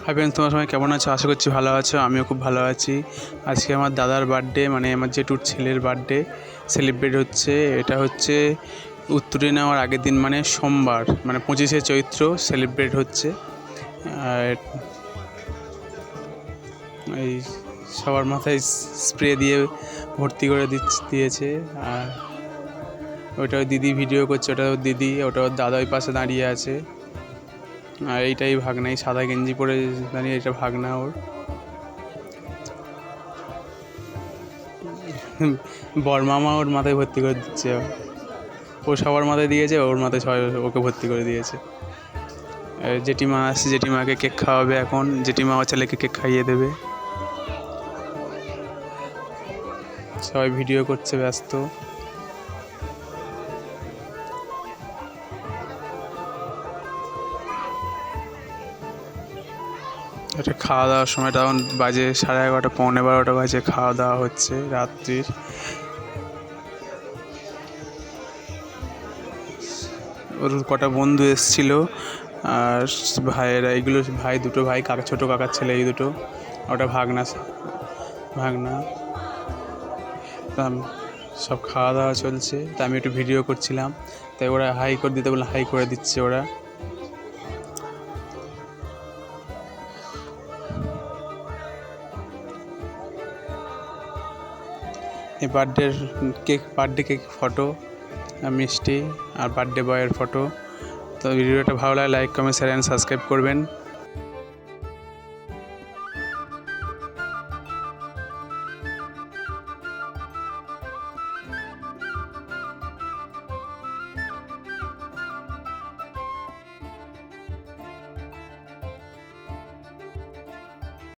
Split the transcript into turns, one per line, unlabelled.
Hi friends, তোমার সবাই কেমন আছো? আশা করছি ভালো আছো। আমিও খুব ভালো আছি। আজকে আমার দাদার বার্থডে, মানে আমার জেঠুর ছেলের বার্থডে সেলিব্রেট হচ্ছে। এটা হচ্ছে উত্তরে নেওয়ার আগের দিন, মানে সোমবার, মানে 25শে চৈত্র সেলিব্রেট হচ্ছে। আর এই সবার মাথায় স্প্রে দিয়ে ভর্তি করে দিয়েছে। আর ওটা দিদি ভিডিও করছে, ওটা ওর দিদি, ওটা ওর দাদা ওই পাশে দাঁড়িয়ে আছে। আর এইটাই ভাগনা, এই সাদা গেঞ্জি পরে দাঁড়িয়ে, এটা ভাগনা ওর। বড়মামা ওর মাথায় ভর্তি করে দিচ্ছে। ও সবার মাথায় দিয়েছে, ওর মাথায় সবাই ওকে ভর্তি করে দিয়েছে। জেঠিমা আসছে, জেঠিমাকে কেক খাওয়াবে এখন। জেঠিমা আমার ছেলেকে কেক খাইয়ে দেবে। সবাই ভিডিও করছে, ব্যস্ত। এটা খাওয়া দাওয়ার সময়, তখন বাজে 11:30, 11:45 বাজে। খাওয়া দাওয়া হচ্ছে রাত্রির। ওর কটা বন্ধু এসেছিলো, আর ভাইয়েরা, এগুলো ভাই, দুটো ভাই, কাকা, ছোটো কাকার ছেলে এই দুটো। ওটা ভাগনা। সব খাওয়া দাওয়া চলছে, তা আমি একটু ভিডিও করছিলাম, তাই ওরা হাই করে দিতে বলে হাই করে দিচ্ছে ওরা। এই বার্থডে কেক ফটো, মিষ্টি আর বার্থডে বয়ের ফটো। তো ভিডিওটা ভালো লাগে like, comment, share and subscribe করবেন।